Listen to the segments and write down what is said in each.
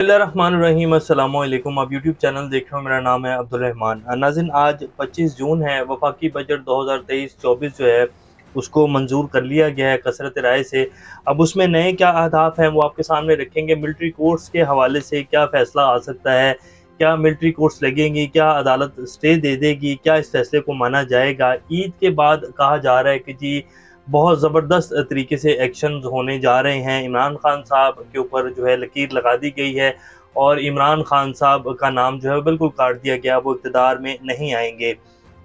बिस्मिल्लाहिर्रहमानिर्रहीम। अस्सलाम वालेकुम। आप यूट्यूब चैनल देख रहे हो, मेरा नाम है अब्दुल रहमान। नाज़रीन, आज 25 जून है। वफाकी बजट 2023-24 जो है उसको मंजूर कर लिया गया है कसरत राय से। अब उसमें नए क्या अहदाफ हैं वो आपके सामने रखेंगे। मिलिट्री कोर्ट्स के हवाले से क्या फ़ैसला आ सकता है, क्या मिलिट्री कोर्ट्स लगेंगी, क्या अदालत स्टे दे देगी, क्या इस फैसले को माना जाएगा। ईद के बाद कहा जा रहा है कि जी बहुत ज़बरदस्त तरीके से एक्शन होने जा रहे हैं। इमरान खान साहब के ऊपर जो है लकीर लगा दी गई है और इमरान खान साहब का नाम जो है बिल्कुल काट दिया गया, वो इक़्तिदार में नहीं आएंगे।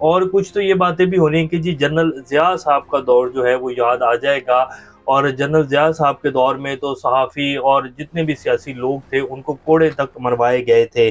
और कुछ तो ये बातें भी हो रही हैं कि जी जनरल ज़िया साहब का दौर जो है वो याद आ जाएगा। और जनरल ज़िया साहब के दौर में तो सहाफ़ी और जितने भी सियासी लोग थे उनको कोड़े तक मरवाए गए थे।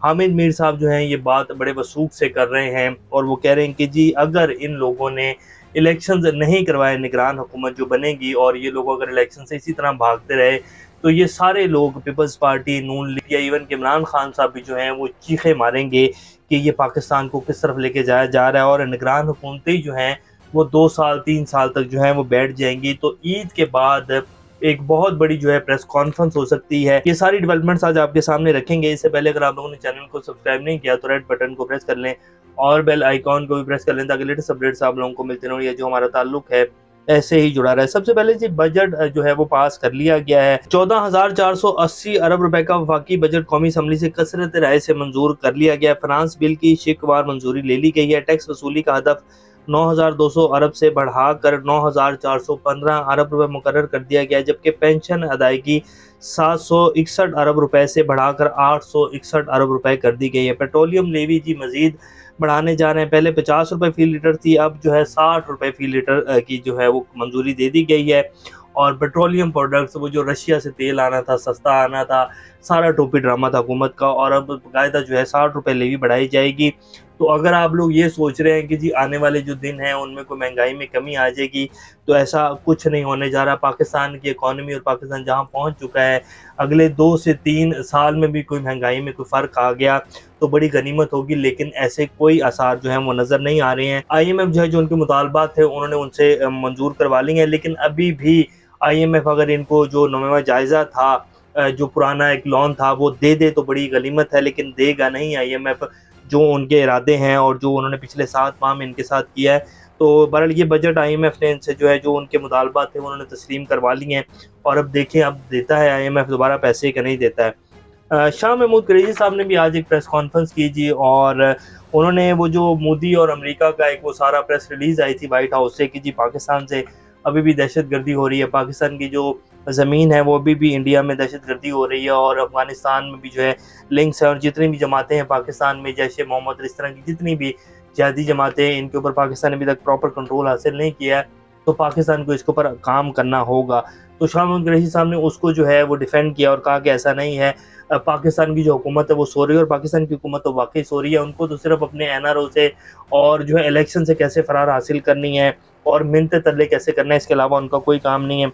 हामिद मीर साहब जो हैं ये बात बड़े वसूख से कर रहे हैं और वो कह रहे हैं कि जी अगर इन लोगों ने इलेक्शंस नहीं करवाए, निगरान हुकूमत जो बनेगी और ये लोग अगर इलेक्शन से इसी तरह भागते रहे तो ये सारे लोग पीपल्स पार्टी, नून लीग या इवन कि इमरान खान साहब भी जो हैं वो चीखे मारेंगे कि ये पाकिस्तान को किस तरफ लेके जाया जा रहा है। और निगरान हुकूमतें जो हैं वो 2 साल 3 साल तक जो है वो बैठ जाएंगी। तो ईद के बाद एक बहुत बड़ी जो है प्रेस कॉन्फ्रेंस हो सकती है। ये सारी डेवलपमेंट्स आज आपके सामने रखेंगे। इससे पहले अगर आप लोगों ने चैनल को सब्सक्राइब नहीं किया तो रेड बटन को प्रेस कर लें और बेल आइकॉन को भी प्रेस कर लें ताकि लेटेस्ट अपडेट्स आप लोगों को मिलते रहें। ये जो हमारा ताल्लुक है ऐसे ही जुड़ा रहा है। सबसे पहले जी बजट जो है वो पास कर लिया गया है। 14,480 अरब रुपए का वफाकी बजट कौमी असम्बली से कसरत राय से मंजूर कर लिया गया है। फाइनेंस बिल की शिकवार मंजूरी ले ली गई है। टैक्स वसूली का हदफ 9,200 अरब से बढ़ाकर 9,415 अरब रुपए मुकर्रर कर दिया गया है, जबकि पेंशन अदायगी 761 अरब रुपए से बढ़ाकर 861 अरब रुपए कर दी गई है। पेट्रोलियम लेवी जी मजीद बढ़ाने जा रहे हैं। पहले 50 रुपए फी लीटर थी, अब जो है 60 रुपए फी लीटर की जो है वो मंजूरी दे दी गई है। और पेट्रोलियम प्रोडक्ट्स, वो जो रशिया से तेल आना था, सस्ता आना था, सारा टोपी ड्रामा था हुकूमत का। और अब बाकायदा जो है 60 रुपए लेवी बढ़ाई जाएगी। तो अगर आप लोग ये सोच रहे हैं कि जी आने वाले जो दिन हैं उनमें कोई महंगाई में कमी आ जाएगी, तो ऐसा कुछ नहीं होने जा रहा। पाकिस्तान की इकॉनमी और पाकिस्तान जहां पहुंच चुका है, अगले 2 से 3 साल में भी कोई महंगाई में कोई फ़र्क आ गया तो बड़ी गनीमत होगी, लेकिन ऐसे कोई आसार जो हैं वो नज़र नहीं आ रहे हैं। IMF जो है जो उनके मुतालबात थे उन्होंने उनसे मंजूर करवा ली हैं, लेकिन अभी भी IMF अगर इनको जो 9वां जायज़ा था, जो पुराना एक लोन था वो दे दे तो बड़ी गनीमत है, लेकिन देगा नहीं IMF। जो उनके इरादे हैं और जो उन्होंने पिछले 7 माह में इनके साथ किया है, तो बहरहाल ये बजट IMF ने इनसे जो है जो उनके मुतालबात थे उन्होंने तस्लीम करवा लिए हैं। और अब देखें अब देता है IMF दोबारा पैसे कि नहीं देता है। शाह महमूद कुरैशी साहब ने भी आज एक प्रेस कॉन्फ्रेंस की जी, और उन्होंने वो जो मोदी और अमेरिका का एक वो सारा प्रेस रिलीज़ आई थी वाइट हाउस से कि जी पाकिस्तान से अभी भी दहशतगर्दी हो रही है, पाकिस्तान की जो ज़मीन है वो अभी भी इंडिया में दहशतगर्दी हो रही है, और अफ़गानिस्तान में भी जो है लिंक्स हैं, और जितनी भी जमातें हैं पाकिस्तान में, जैसे मोहम्मद, इस तरह की जितनी भी जिहादी जमातें हैं, इनके ऊपर पाकिस्तान ने अभी तक प्रॉपर कंट्रोल हासिल नहीं किया है, तो पाकिस्तान को इसके ऊपर काम करना होगा। तो शाह महमूद कुरैशी साहब ने उसको जो है वो डिफेंड किया और कहा कि ऐसा नहीं है, पाकिस्तान की जो हुकूमत है वो सो रही है, और पाकिस्तान की हुकूमत तो वाकई सो रही है। उनको तो सिर्फ अपने NRO से और जो है इलेक्शन से कैसे फरार हासिल करनी है और मिन्नतें तरले कैसे करना है, इसके अलावा उनका कोई काम नहीं है।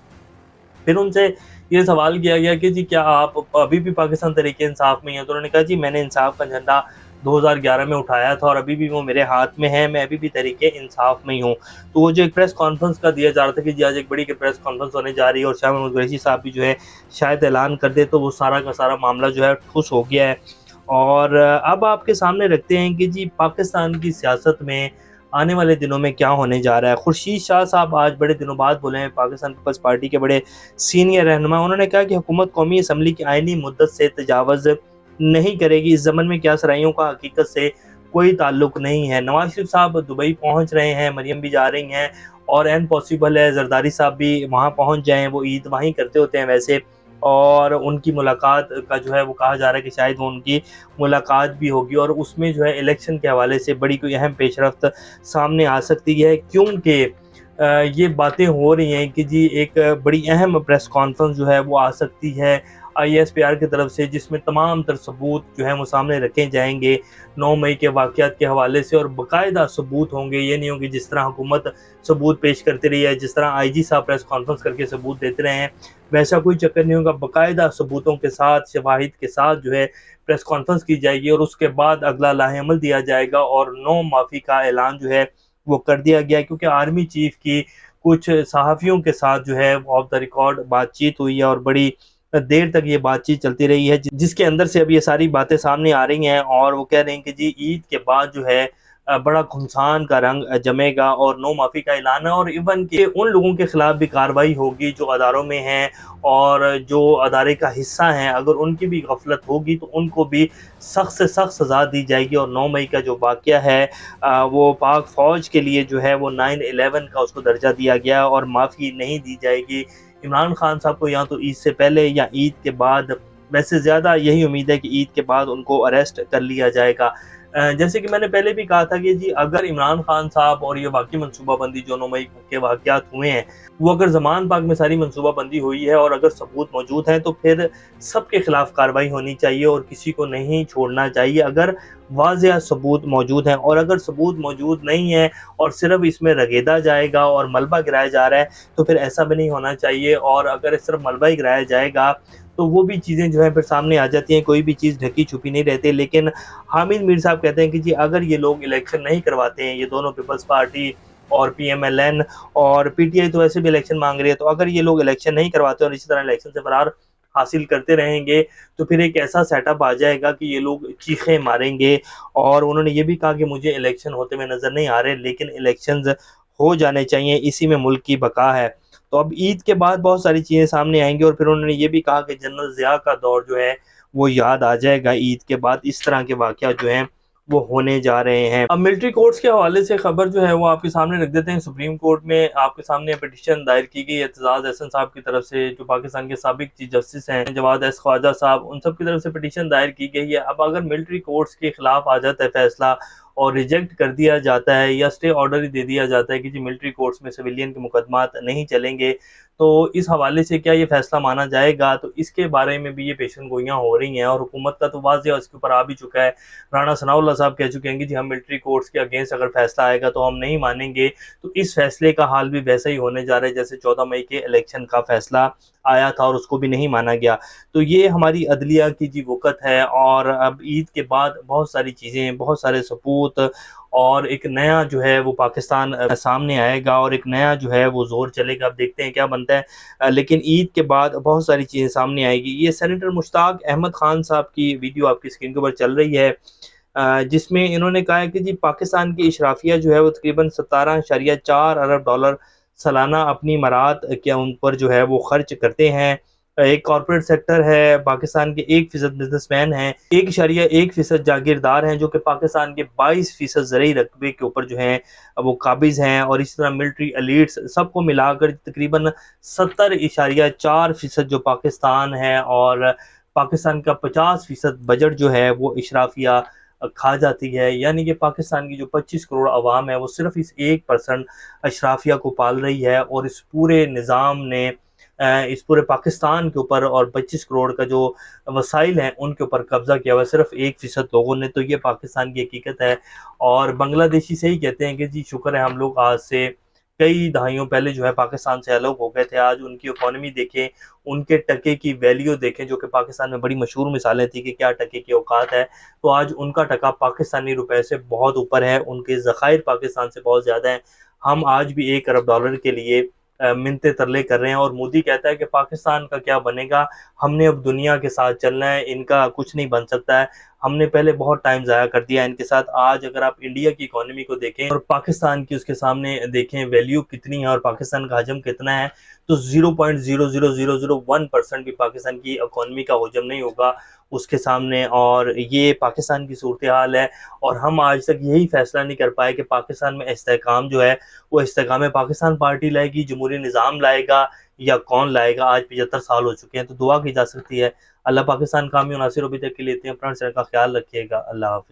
फिर उनसे ये सवाल किया गया कि जी क्या आप अभी भी पाकिस्तान तहरीक इंसाफ में हैं? तो उन्होंने कहा जी मैंने इंसाफ का झंडा 2011 में उठाया था और अभी भी वो मेरे हाथ में है, मैं अभी भी तहरीक इंसाफ में ही हूँ। तो वो जो एक प्रेस कॉन्फ्रेंस का दिया जा रहा था कि जी आज एक बड़ी प्रेस कॉन्फ्रेंस होने जा रही है और शाह महमूद कुरैशी साहब भी जो है शायद ऐलान कर दे, तो वो सारा का सारा मामला जो है ठुस हो गया है। और अब आपके सामने रखते हैं कि जी पाकिस्तान की सियासत में आने वाले दिनों में क्या होने जा रहा है। खुर्शीद शाह साहब आज बड़े दिनों बाद बोले हैं, पाकिस्तान पीपल्स पार्टी के बड़े सीनियर रहनुमा। उन्होंने कहा कि हुकूमत कौमी असम्बली की आइनी मुद्दत से तजावज़ नहीं करेगी। इस ज़मन में क्या सराइयों का हकीकत से कोई ताल्लुक नहीं है। नवाज शरीफ साहब दुबई पहुँच रहे हैं, मरियम भी जा रही हैं, और एन पॉसिबल है जरदारी साहब भी वहाँ पहुँच जाएँ, वो ईद वहीं करते होते हैं वैसे। और उनकी मुलाकात का जो है वो कहा जा रहा है कि शायद वो उनकी मुलाकात भी होगी, और उसमें जो है इलेक्शन के हवाले से बड़ी कोई अहम पेशरफ्त सामने आ सकती है, क्योंकि ये बातें हो रही हैं कि जी एक बड़ी अहम प्रेस कॉन्फ्रेंस जो है वो आ सकती है ISPR की तरफ से, जिसमें तमाम तर सबूत जो है वो सामने रखे जाएंगे 9 मई के वाक़यात के हवाले से, और बाकायदा सबूत होंगे। ये नहीं होंगे जिस तरह हुकूमत सबूत पेश करती रही है, जिस तरह IG साहब प्रेस कॉन्फ्रेंस करके सबूत देते रहे हैं, वैसा कोई चक्कर नहीं होगा। बाकायदा सबूतों के साथ, शवाहिद के साथ जो है प्रेस कॉन्फ्रेंस की जाएगी, और उसके बाद अगला लाहेअमल दिया जाएगा, और नो माफ़ी का ऐलान जो है वो कर दिया गया, क्योंकि आर्मी चीफ की कुछ सहाफ़ियों के साथ जो है ऑफ द रिकॉर्ड बातचीत हुई है, और बड़ी دیر تک یہ بات چیت چلتی رہی ہے، جس کے اندر سے اب یہ ساری باتیں سامنے آ رہی ہیں، اور وہ کہہ رہے ہیں کہ جی عید کے بعد جو ہے بڑا گھمسان کا رنگ جمے گا اور نو معافی کا اعلان ہے، اور ایون کہ ان لوگوں کے خلاف بھی کارروائی ہوگی جو اداروں میں ہیں اور جو ادارے کا حصہ ہیں، اگر ان کی بھی غفلت ہوگی تو ان کو بھی سخت سے سخت سزا دی جائے گی۔ اور 9 مئی کا جو واقعہ ہے وہ پاک فوج کے لیے جو ہے وہ 9/11 کا اس کو درجہ دیا گیا اور معافی نہیں دی جائے گی۔ عمران خان صاحب کو یا تو عید سے پہلے یا عید کے بعد، ویسے زیادہ یہی امید ہے کہ عید کے بعد ان کو اریسٹ کر لیا جائے گا۔ جیسے کہ میں نے پہلے بھی کہا تھا کہ جی اگر عمران خان صاحب اور یہ باقی منصوبہ بندی جو 9 مئی کے واقعات ہوئے ہیں، وہ اگر زمان پاک میں ساری منصوبہ بندی ہوئی ہے اور اگر ثبوت موجود ہیں، تو پھر سب کے خلاف کارروائی ہونی چاہیے اور کسی کو نہیں چھوڑنا چاہیے اگر واضح ثبوت موجود ہیں۔ اور اگر ثبوت موجود نہیں ہے اور صرف اس میں رگیدا جائے گا اور ملبہ گرایا جا رہا ہے، تو پھر ایسا بھی نہیں ہونا چاہیے۔ اور اگر صرف ملبہ ہی گرایا جائے گا تو وہ بھی چیزیں جو ہیں پھر سامنے آ جاتی ہیں، کوئی بھی چیز ڈھکی چھپی نہیں رہتی۔ لیکن حامد میر صاحب کہتے ہیں کہ جی اگر یہ لوگ الیکشن نہیں کرواتے ہیں، یہ دونوں پیپلز پارٹی اور پی ایم ایل این اور پی ٹی آئی تو ویسے بھی الیکشن مانگ رہی ہے، تو اگر یہ لوگ الیکشن نہیں کرواتے اور اسی طرح الیکشن سے فرار حاصل کرتے رہیں گے، تو پھر ایک ایسا سیٹ اپ آ جائے گا کہ یہ لوگ چیخیں ماریں گے۔ اور انہوں نے یہ بھی کہا کہ مجھے الیکشن ہوتے ہوئے نظر نہیں آ رہے، لیکن الیکشنز ہو جانے چاہیے، اسی میں ملک کی بقا ہے۔ تو اب عید کے بعد بہت ساری چیزیں سامنے آئیں گی، اور پھر انہوں نے یہ بھی کہا کہ جنرل ضیاء کا دور جو ہے وہ یاد آ جائے گا عید کے بعد، اس طرح کے واقعات جو ہیں وہ ہونے جا رہے ہیں۔ اب ملٹری کورٹس کے حوالے سے خبر جو ہے وہ آپ کے سامنے رکھ دیتے ہیں۔ سپریم کورٹ میں آپ کے سامنے پٹیشن دائر کی گئی اعتزاز احسن صاحب کی طرف سے، جو پاکستان کے سابق چیف جسٹس ہیں، جواد ایس خواجہ صاحب، ان سب کی طرف سے پٹیشن دائر کی گئی ہے۔ اب اگر ملٹری کورٹس کے خلاف آ جاتا ہے فیصلہ اور ریجیکٹ کر دیا جاتا ہے یا اسٹے آرڈر ہی دے دیا جاتا ہے کہ جی ملٹری کورٹس میں سویلین کے مقدمات نہیں چلیں گے، تو اس حوالے سے کیا یہ فیصلہ مانا جائے گا؟ تو اس کے بارے میں بھی یہ پیشن گوئیاں ہو رہی ہیں، اور حکومت کا تو واضح اس کے اوپر آ بھی چکا ہے۔ رانا ثناء اللہ صاحب کہہ چکے ہیں کہ جی ہم ملٹری کورٹس کے اگینسٹ اگر فیصلہ آئے گا تو ہم نہیں مانیں گے۔ تو اس فیصلے کا حال بھی ویسا ہی ہونے جا رہا ہے جیسے 14 مئی کے الیکشن کا فیصلہ آیا تھا اور اس کو بھی نہیں مانا گیا۔ تو یہ ہماری عدلیہ کی جی وقت ہے، اور اب عید کے بعد بہت ساری چیزیں، بہت سارے ثبوت اور ایک نیا جو ہے وہ پاکستان سامنے آئے گا، اور ایک نیا جو ہے وہ زور چلے گا۔ اب دیکھتے ہیں کیا بنتا ہے، لیکن عید کے بعد بہت ساری چیزیں سامنے آئے گی۔ یہ سینیٹر مشتاق احمد خان صاحب کی ویڈیو آپ کی اسکرین کے اوپر چل رہی ہے، جس میں انہوں نے کہا ہے کہ جی پاکستان کی اشرافیہ جو ہے وہ تقریباً 17.4 ارب ڈالر سالانہ اپنی امارات کے ان پر جو ہے وہ خرچ کرتے ہیں۔ ایک کارپوریٹ سیکٹر ہے، پاکستان کے 1% بزنس مین ہیں، 1.1% جاگیردار ہیں جو کہ پاکستان کے 22% زرعی رقبے کے اوپر جو ہیں وہ قابض ہیں، اور اسی طرح ملٹری ایلیٹس سب کو ملا کر تقریباً 70.4% جو پاکستان ہے، اور پاکستان کا 50% بجٹ جو ہے وہ اشرافیہ کھا جاتی ہے۔ یعنی کہ پاکستان کی جو 25 کروڑ عوام ہے وہ صرف اس 1% اشرافیہ کو پال رہی ہے، اور اس پورے نظام نے اس پورے پاکستان کے اوپر اور 25 کروڑ کا جو وسائل ہیں ان کے اوپر قبضہ کیا ہوا ہے صرف 1% لوگوں نے۔ تو یہ پاکستان کی حقیقت ہے، اور بنگلہ دیشی سے ہی کہتے ہیں کہ جی شکر ہے ہم لوگ آج سے کئی دہائیوں پہلے جو ہے پاکستان سے الگ ہو گئے تھے۔ آج ان کی اکانومی دیکھیں، ان کے ٹکے کی ویلیو دیکھیں، جو کہ پاکستان میں بڑی مشہور مثالیں تھیں کہ کیا ٹکے کی اوقات ہے، تو آج ان کا ٹکا پاکستانی روپے سے بہت اوپر ہے، ان کے ذخائر پاکستان سے بہت زیادہ ہیں۔ ہم آج بھی 1 ارب ڈالر کے لیے منتے ترلے کر رہے ہیں، اور مودی کہتا ہے کہ پاکستان کا کیا بنے گا، ہم نے اب دنیا کے ساتھ چلنا ہے، ان کا کچھ نہیں بن سکتا ہے، ہم نے پہلے بہت ٹائم ضائع کر دیا ان کے ساتھ۔ آج اگر آپ انڈیا کی اکانومی کو دیکھیں اور پاکستان کی اس کے سامنے دیکھیں ویلیو کتنی ہے اور پاکستان کا حجم کتنا ہے، تو 0.00001% بھی پاکستان کی اکانومی کا حجم نہیں ہوگا اس کے سامنے، اور یہ پاکستان کی صورتحال ہے۔ اور ہم آج تک یہی فیصلہ نہیں کر پائے کہ پاکستان میں استحکام جو ہے وہ استحکام پاکستان پارٹی لائے گی، جمہوری نظام لائے گا، یا کون لائے گا؟ آج 75 سال ہو چکے ہیں، تو دعا کی جا سکتی ہے اللہ پاکستان کامیاب و ناصر۔ ابھی تک کے لیے اتنے، اپنا کا خیال رکھیے گا، اللہ حافظ۔